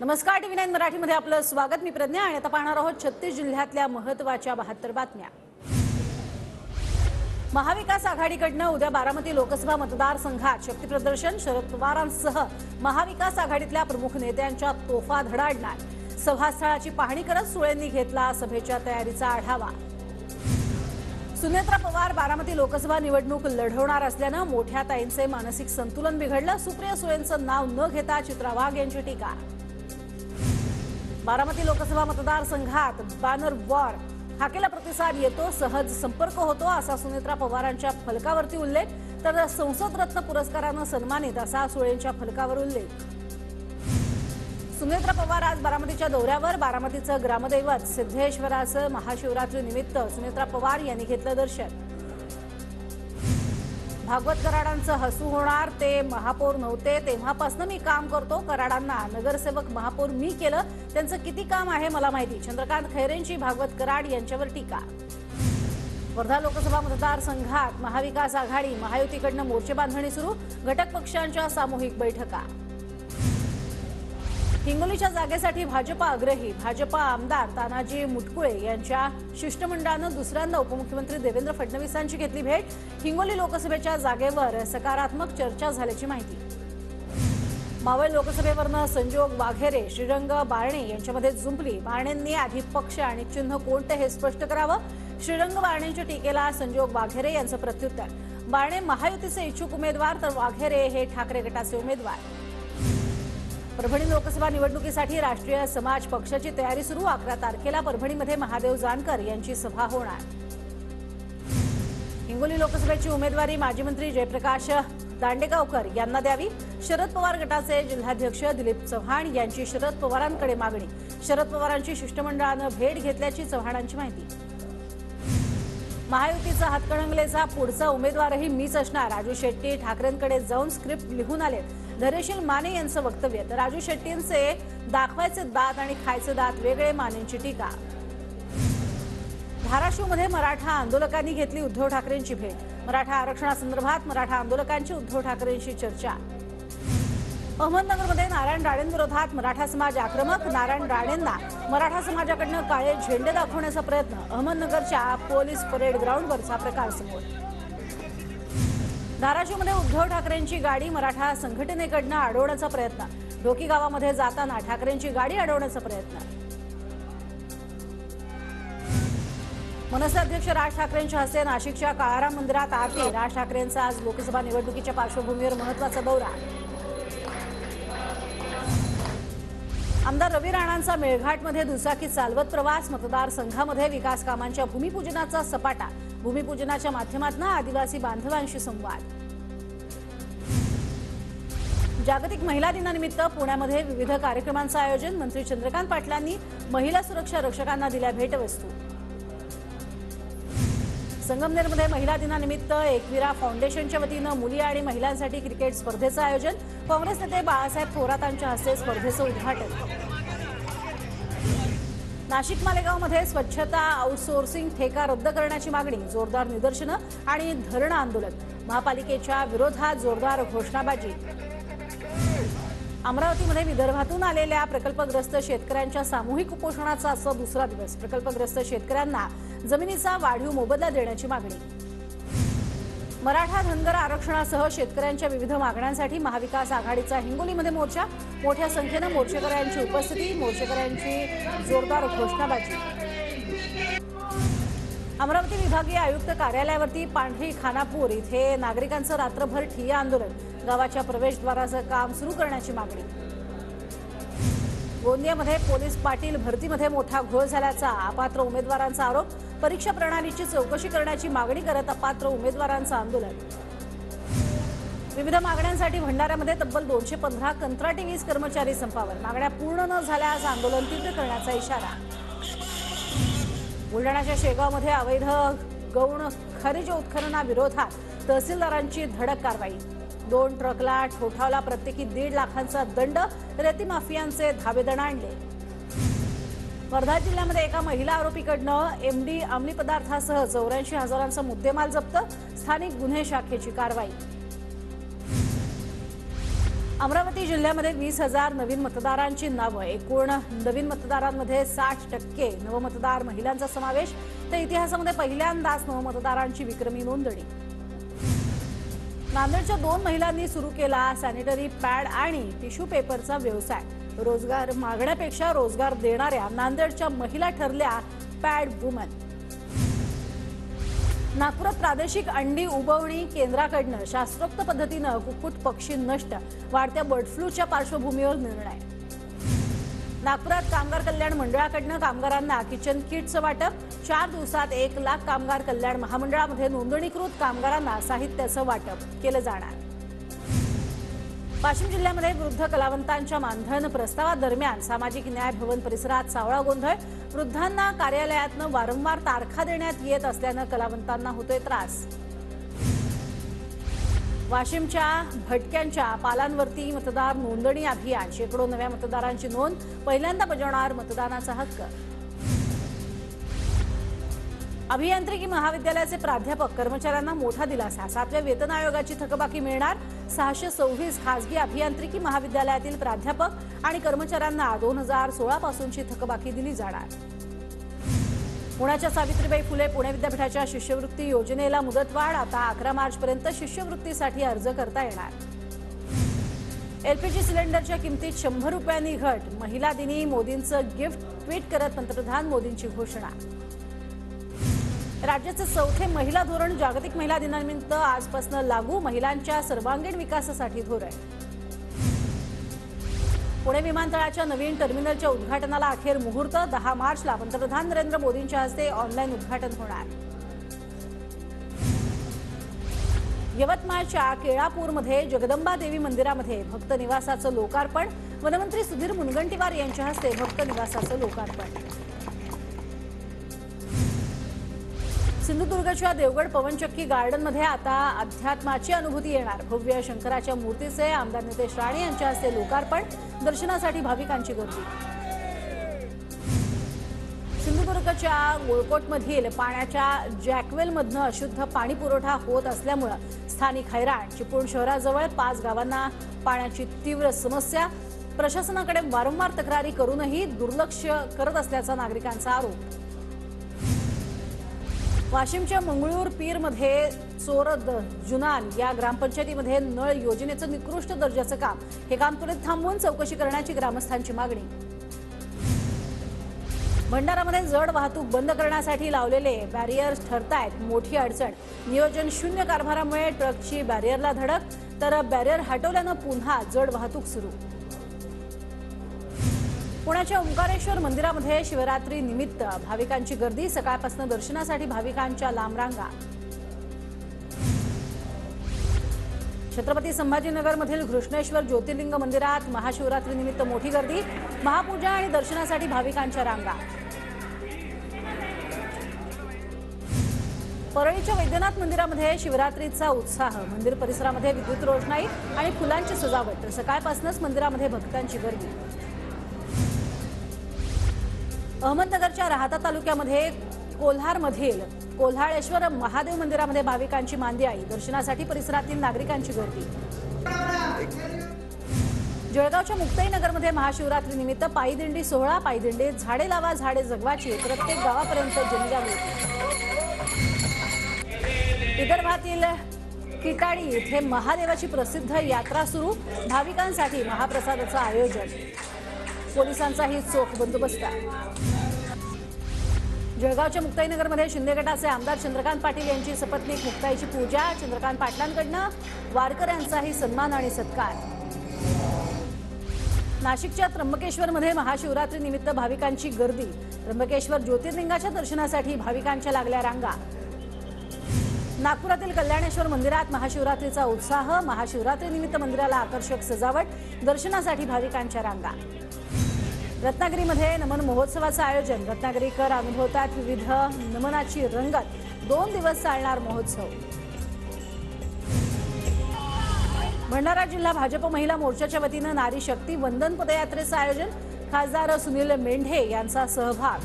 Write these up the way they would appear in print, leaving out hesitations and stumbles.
नमस्कार, टीव्ही 9 मराठीमध्ये आपलं स्वागत। मी प्रज्ञा आणि आता पाहणार आहोत 36 जिल्ह्यातल्या महत्त्वाच्या 72 बातम्या। महाविकास आघाडीकडनं उद्या बारामती लोकसभा मतदारसंघात शक्ती प्रदर्शन। शरद पवारांसह महाविकास आघाडीतल्या प्रमुख नेत्यांच्या तोफा धडाडणार। सभास्थळाची पाहणी करत सुळेंनी घेतला सभेच्या तयारीचा आढावा। सुनेत्रा पवार बारामती लोकसभा निवडणूक लढवणार असल्यानं मोठ्या ताईंचे मानसिक संतुलन बिघडलं। सुप्रिया सुळेंचं नाव न घेता चित्रा वाघ यांची टीका। बारामती लोकसभा मतदारसंघात बॅनर वॉर, हाकेला प्रतिसाद येतो, सहज संपर्क होतो असा सुनेत्रा पवारांच्या फलकावरती उल्लेख, तर संसद रत्न पुरस्कारानं सन्मानित असा सुळेंच्या फलकावर उल्लेख। सुनेत्रा पवार आज बारामतीच्या दौऱ्यावर। बारामतीचं ग्रामदैवत सिद्धेश्वराचं महाशिवरात्री निमित्त सुनेत्रा पवार यांनी घेतलं दर्शन। भागवत कराडांचं हसू होणार, ते महापौर नव्हते तेव्हापासून मी काम करतो, कराडांना नगरसेवक महापौर मी केलं, त्यांचं किती काम आहे मला माहिती। चंद्रकांत खैरेंची भागवत कराड यांच्यावर टीका। वर्धा लोकसभा मतदारसंघात महाविकास आघाडी महायुतीकडनं मोर्चे बांधणी सुरू, घटक पक्षांच्या सामूहिक बैठका। हिंगोलीच्या जागेसाठी भाजपा आग्रही, भाजपा आमदार तानाजी मुटकुळे यांच्या शिष्टमंडळानं दुसऱ्यांदा उपमुख्यमंत्री देवेंद्र फडणवीसांची घेतली भेट। हिंगोली लोकसभेच्या जागेवर सकारात्मक चर्चा झाल्याची माहिती। मावळ लोकसभेवरनं संजोग वाघेरे श्रीरंग बारणे यांच्यामध्ये जुंपली। बारणेंनी आधी पक्ष आणि चिन्ह कोणते हे स्पष्ट करावं। श्रीरंग बारणेंच्या टीकेला संजोग वाघेरे यांचं प्रत्युत्तर। बारणे महायुतीचे इच्छुक उमेदवार, तर वाघेरे हे ठाकरे गटाचे उमेदवार। परभणी लोकसभा निवडणुकीसाठी राष्ट्रीय समाज पक्षाची तयारी सुरू। 11 तारखेला परभणीमध्ये महादेव जानकर यांची सभा होणार। हिंगोली लोकसभेची उमेदवारी माजी मंत्री जयप्रकाश दांडेगावकर यांना द्यावी। शरद पवार गटाचे जिल्हाध्यक्ष दिलीप चव्हाण यांची शरद पवारांकडे मागणी। शरद पवारांची शिष्टमंडळानं भेट घेतल्याची चव्हाणांची माहिती। महायुतीचा हातकणंगलेचा पुढचा उमेदवारही मीच असणार, राजू शेट्टी ठाकरेंकडे जाऊन स्क्रिप्ट लिहून आले। धैर्यशील माने यांचं वक्तव्य, तर राजू शेट्टींचे दाखवायचे दात आणि खायचे दात वेगळे, मानेंची टीका। धाराशिवमध्ये मराठा आंदोलकांनी घेतली उद्धव ठाकरेंची भेट। मराठा आरक्षणासंदर्भात मराठा आंदोलकांची उद्धव ठाकरेंशी चर्चा। अहमदनगरमध्ये नारायण राणेंविरोधात मराठा समाज आक्रमक, नारायण राणेंना मराठा समाजाकडून काळे झेंडे दाखवण्याचा प्रयत्न। अहमदनगरच्या पोलीस परेड ग्राउंडवरचा प्रकार समोर। धाराशिवमध्ये उद्धव ठाकरेंची गाडी मराठा संघटनेकडून अडवण्याचा प्रयत्न। ढोकी गावामध्ये जाताना ठाकरेंची गाडी अडवण्याचा प्रयत्न। मनसे अध्यक्ष राज ठाकरेंच्या हस्ते नाशिकच्या काळाराम मंदिरात आरती। राज ठाकरेंचा आज लोकसभा निवडणुकीच्या पार्श्वभूमीवर महत्त्वाचा दौरा। आमदार रवी राणांचा मेळघाटमध्ये दुचाकी चालवत प्रवास। मतदारसंघामध्ये विकास कामांच्या भूमिपूजनाचा सपाटा। भूमिपूजनाच्या माध्यमातून आदिवासी बांधवांशी संवाद। जागतिक महिला दिनानिमित्त पुण्यामध्ये विविध कार्यक्रमांचं आयोजन। मंत्री चंद्रकांत पाटलांनी महिला सुरक्षा रक्षकांना दिल्या भेटवस्तू। संगमनेरमध्ये महिला दिनानिमित्त एकविरा फाउंडेशनच्या वतीनं मुली आणि महिलांसाठी क्रिकेट स्पर्धेचं आयोजन। काँग्रेस नेते बाळासाहेब थोरातांच्या हस्ते स्पर्धेचं उद्घाटन। नाशिक मालेगावमध्ये स्वच्छता आउटसोर्सिंग ठेका रद्द करण्याची मागणी। जोरदार निदर्शनं आणि धरणं आंदोलन। महापालिकेच्या विरोधात जोरदार घोषणाबाजी। अमरावतीमध्ये विदर्भातून आलेल्या प्रकल्पग्रस्त शेतकऱ्यांच्या सामूहिक उपोषणाचा आजचा दुसरा दिवस। प्रकल्पग्रस्त शेतकऱ्यांना जमिनीचा वाढीव मोबदला देण्याची मागणी। मराठा धनगर आरक्षणासह शेतकऱ्यांच्या विविध मागण्यांसाठी महाविकास आघाडीचा हिंगोलीमध्ये मोर्चा। मोठ्या संख्येनं मोर्चेकऱ्यांची उपस्थिती, मोर्चेकऱ्यांची जोरदार घोषणाबाजी। अमरावती विभागीय आयुक्त कार्यालयावरती पांढरी खानापूर इथे नागरिकांचं रात्रभर ठिय्या आंदोलन। गावाच्या प्रवेशद्वाराचं काम सुरू करण्याची मागणी। गोंदियामध्ये पोलीस पाटील भरतीमध्ये मोठा घोळ झाल्याचा अपात्र उमेदवारांचा आरोप। परीक्षा प्रणालीची चौकशी करण्याची मागणी करत अपात्र उमेदवारांचं आंदोलन। विविध मागण्यांसाठी भंडाऱ्यामध्ये तब्बल 215 कंत्राटी वीज कर्मचारी संपावर। मागण्या पूर्ण न झाल्यास आंदोलन तीव्र करण्याचा इशारा। बुलढाण्याच्या शेगावमध्ये अवैध गौण खनिज उत्खननाविरोधात तहसीलदारांची धडक कारवाई। 2 ट्रकला ठोठावला प्रत्येकी 1.5 लाखांचा दंड। रेती माफियांचे धाबेदण आणले। वर्धा जिल्ह्यामध्ये एका महिला आरोपीकडनं एमडी अंमली पदार्थासह 84,000चा मुद्देमाल जप्त। स्थानिक गुन्हे शाखेची कारवाई। अमरावती जिल्ह्यामध्ये 20,000 नवीन मतदारांची नावं. एकूण नवीन मतदारांमध्ये 60% नवमतदार महिलांचा समावेश. तर इतिहासामध्ये पहिल्यांदाच नवमतदारांची विक्रमी नोंदणी. नांदेडच्या 2 महिलांनी सुरू केला सॅनिटरी पॅड आणि टिश्यू पेपरचा व्यवसाय. रोजगार मागण्यापेक्षा रोजगार देणाऱ्या नांदेडच्या महिला ठरल्या पॅड वुमन. नागपुरात प्रादेशिक अंडी उबवणी केंद्राकडून शास्त्रोक्त पद्धतीनं कुक्कुट पक्षी नष्ट. वाढत्या बर्ड फ्लूच्या पार्श्वभूमीवर निर्णय. नागपुरात कामगार कल्याण मंडळाकडून कामगारांना किचन किटचं वाटप. 4 दिवसात 1 लाख कामगार कल्याण महामंडळामध्ये नोंदणीकृत कामगारांना साहित्याचं वाटप केलं जाणार. वाशिम जिल्ह्यामध्ये वृद्ध कलावंतांच्या मानधन प्रस्तावादरम्यान सामाजिक न्याय भवन परिसरात सावळा गोंधळ. वृद्धांना कार्यालयातनं वारंवार तारखा देण्यात येत असल्यानं कलावंतांना होतोय त्रास. वाशिमच्या भटक्यांच्या पालांवरती मतदार नोंदणी अभियान. शेकडो नव्या मतदारांची नोंद. पहिल्यांदा बजावणार मतदानाचा हक्क. अभियांत्रिकी महाविद्यालयाचे प्राध्यापक कर्मचाऱ्यांना मोठा दिलासा. 7व्या वेतन आयोगाची थकबाकी मिळणार. 626 खासगी अभियांत्रिकी महाविद्यालयातील प्राध्यापक आणि कर्मचाऱ्यांना 2016 पासूनची थकबाकी दिली जाणार. पुण्याच्या सावित्रीबाई फुले पुणे विद्यापीठाच्या शिष्यवृत्ती योजनेला मुदतवाढ. आता 11 मार्चपर्यंत शिष्यवृत्तीसाठी अर्ज करता येणार. एलपीजी सिलेंडरच्या किमतीत 100 रुपयांनी घट. महिला दिनी मोदींचं गिफ्ट. ट्विट करत पंतप्रधान मोदींची घोषणा. राज्याचे 4थे महिला धोरण जागतिक महिला दिनानिमित्त आजपासून लागू. महिलांच्या सर्वांगीण विकासासाठी धोरण. पुणे विमानतळाच्या नवीन टर्मिनलच्या उद्घाटनाला अखेर मुहूर्त. 10 मार्चला पंतप्रधान नरेंद्र मोदींच्या हस्ते ऑनलाईन उद्घाटन होणार. यवतमाळच्या केळापूरमध्ये जगदंबा देवी मंदिरामध्ये भक्त निवासाचं लोकार्पण. वनमंत्री सुधीर मुनगंटीवार यांच्या हस्ते भक्त निवासाचं लोकार्पण. सिंधुदुर्गच्या देवगड पवनचक्की गार्डनमध्ये आता अध्यात्माची अनुभूती येणार. भव्य शंकराच्या मूर्तीचे आमदार नितेश राणे यांच्या हस्ते लोकार्पण. दर्शनासाठी भाविकांची गर्दी. सिंधुदुर्गच्या गोळकोटमधील पाण्याच्या जॅकवेलमधनं अशुद्ध पाणी पुरवठा होत असल्यामुळे स्थानिक हैराण. चिपळूण शहराजवळ 5 गावांना पाण्याची तीव्र समस्या. प्रशासनाकडे वारंवार तक्रारी करूनही दुर्लक्ष करत असल्याचा नागरिकांचा आरोप. वाशिमच्या मंगळूर पीरमध्ये चोरद जुनान या ग्रामपंचायतीमध्ये नळ योजनेचं निकृष्ट दर्जाचं काम. हे काम त्वरित थांबवून चौकशी करण्याची ग्रामस्थांची मागणी. भंडारामध्ये जड वाहतूक बंद करण्यासाठी लावलेले बॅरियर्स ठरतायत मोठी अडचण. नियोजन शून्य कारभारामुळे ट्रकची बॅरियरला धडक. तर बॅरियर हटवल्यानं पुन्हा जड वाहतूक सुरू. पुण्याच्या ओंकारेश्वर मंदिरामध्ये शिवरात्री निमित्त भाविकांची गर्दी. सकाळपासून दर्शनासाठी भाविकांच्या लांब रांगा. छत्रपती संभाजीनगरमधील घृष्णेश्वर ज्योतिर्लिंग मंदिरात महाशिवरात्री निमित्त मोठी गर्दी. महापूजा आणि दर्शनासाठी भाविकांच्या रांगा. परळीच्या वैद्यनाथ मंदिरामध्ये शिवरात्रीचा उत्साह. मंदिर परिसरामध्ये विद्युत रोषणाई आणि फुलांची सजावट. सकाळपासूनच मंदिरामध्ये भक्तांची गर्दी. अहमदनगरच्या राहाता तालुक्यामध्ये कोल्हारमधील कोल्हाळेश्वर महादेव मंदिरामध्ये भाविकांची मांदियाळी. दर्शनासाठी परिसरातील नागरिकांची गर्दी. जळगावच्या मुक्ताईनगरमध्ये महाशिवरात्री निमित्त पायी दिंडी सोहळा. पायी दिंडीत झाडे लावा झाडे जगवाची. प्रत्येक गावापर्यंत जनजागृती. विदर्भातील किटाडी इथे महादेवाची प्रसिद्ध यात्रा सुरू. भाविकांसाठी महाप्रसादाचं आयोजन. पोलिसांचाही चोख बंदोबस्त. जळगावच्या मुक्ताईनगरमध्ये शिंदे गटाचे आमदार चंद्रकांत पाटील यांची सपत्नीक मुक्ताईची पूजा. चंद्रकांत पाटलांकडनं वारकऱ्यांचाही सन्मान आणि सत्कार. नाशिकच्या त्र्यंबकेश्वरमध्ये महाशिवरात्री निमित्त भाविकांची गर्दी. त्र्यंबकेश्वर ज्योतिर्लिंगाच्या दर्शनासाठी भाविकांच्या लागल्या रांगा. नागपुरातील कल्याणेश्वर मंदिरात महाशिवरात्रीचा उत्साह. महाशिवरात्री निमित्त मंदिराला आकर्षक सजावट. दर्शनासाठी भाविकांच्या रांगा. रत्नागिरीमध्ये नमन महोत्सवाचं आयोजन. रत्नागिरीकर अनुभवतात विविध नमनाची रंगत. 2 दिवस चालणार महोत्सव. भंडारा जिल्हा भाजप महिला मोर्चाच्या वतीनं नारी शक्ती वंदन पदयात्रेचं आयोजन. खासदार सुनील मेंढे यांचा सहभाग.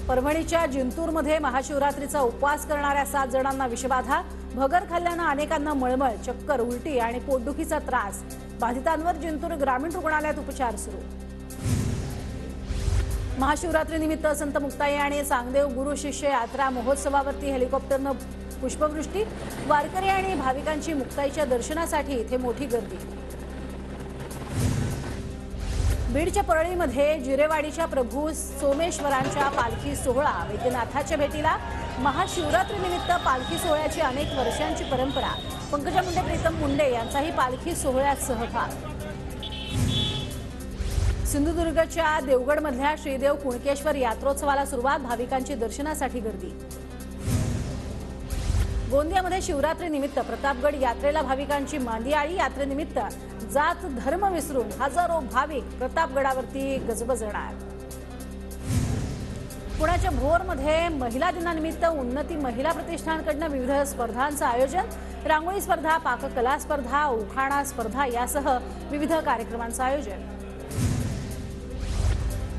परभणीच्या जिंतूरमध्ये महाशिवरात्रीचा उपवास करणाऱ्या 7 जणांना विषबाधा. भगर खाल्ल्यानं अनेकांना मळमळ, चक्कर, उलटी आणि पोटदुखीचा त्रास. बाधितांवर जिंतूर ग्रामीण रुग्णालयात उपचार सुरू. महाशिवरात्रीनिमित्त संत मुक्ताई आणि सांगदेव गुरु शिष्य यात्रा महोत्सवावरती हेलिकॉप्टरनं पुष्पवृष्टी. वारकरी आणि भाविकांची मुक्ताईच्या दर्शनासाठी इथे मोठी गर्दी. बीडच्या परळीमध्ये जिरेवाडीच्या प्रभू सोमेश्वरांच्या पालखी सोहळा. वैद्यनाथाच्या भेटीला. महाशिवरात्रीनिमित्त पालखी सोहळ्याची अनेक वर्षांची परंपरा. पंकजा मुंडे, प्रीतम मुंडे यांचाही पालखी सोहळ्यात सहभाग. सिंधुदुर्गच्या देवगडमधल्या श्रीदेव कुणकेश्वर यात्रोत्सवाला सुरुवात. भाविकांची दर्शनासाठी गर्दी. गोंदियामध्ये शिवरात्रीनिमित्त प्रतापगड यात्रेला भाविकांची मांदियाळी. यात्रेनिमित्त जात धर्म विसरून हजारो भाविक प्रतापगडावरती गजबजणार. पुण्याच्या भोरमध्ये महिला दिनानिमित्त उन्नती महिला प्रतिष्ठानकडून विविध स्पर्धांचं आयोजन. रांगोळी स्पर्धा, पाककला स्पर्धा, उखाणा स्पर्धा यासह विविध कार्यक्रमांचं आयोजन.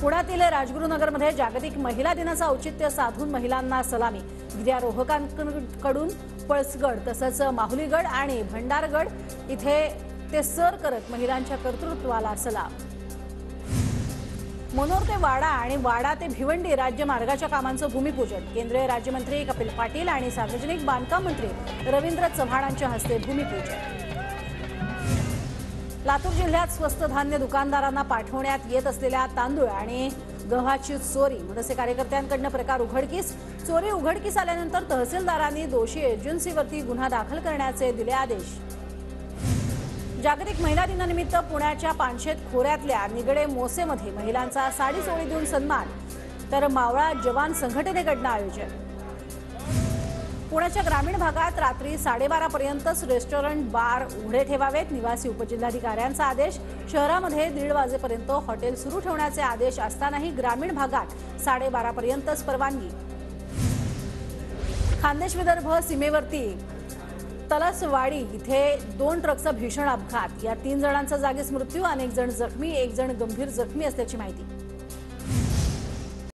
पुण्यातील राजगुरुनगरमध्ये जागतिक महिला दिनाचं औचित्य साधून महिलांना सलामी. गिर्यारोहकांकडून पळसगड तसंच माहुलीगड आणि भंडारगड इथे ते सर करत महिलांच्या कर्तृत्वाला सलाम. मनोर ते वाडा आणि वाडा ते भिवंडी राज्य मार्गाच्या कामांचं भूमिपूजन. केंद्रीय राज्यमंत्री कपिल पाटील आणि सार्वजनिक बांधकाम मंत्री रवींद्र चव्हाणांच्या हस्ते भूमिपूजन. लातूर जिल्ह्यात स्वस्त धान्य दुकानदारांना पाठवण्यात येत असलेल्या तांदूळ आणि गव्हाची चोरी. मनसे कार्यकर्त्यांकडून प्रकार उघडकीस. चोरी उघडकीस आल्यानंतर तहसीलदारांनी दोषी एजन्सीवरती गुन्हा दाखल करण्याचे दिले आदेश. जागतिक महिला दिनानिमित्त पुण्याच्या पानशेत खोऱ्यातल्या निगडे मोसेमध्ये महिलांचा साडी चोळी देऊन सन्मान. तर मावळा जवान संघटनेकडून आयोजन. पुण्याच्या ग्रामीण भागात रात्री 12:30 पर्यंतच रेस्टॉरंट बार उघडे ठेवावेत. निवासी उपजिल्हाधिकाऱ्यांचा आदेश. शहरामध्ये 1:30 वाजेपर्यंत हॉटेल सुरू ठेवण्याचे आदेश असतानाही ग्रामीण भागात 12:30 पर्यंतच परवानगी. खान्देश विदर्भ सीमेवरती तलसवाडी इथे 2 ट्रकचा भीषण अपघात. या 3 जणांचा जागीच मृत्यू. अनेक जण जखमी, 1 जण गंभीर जखमी असल्याची माहिती.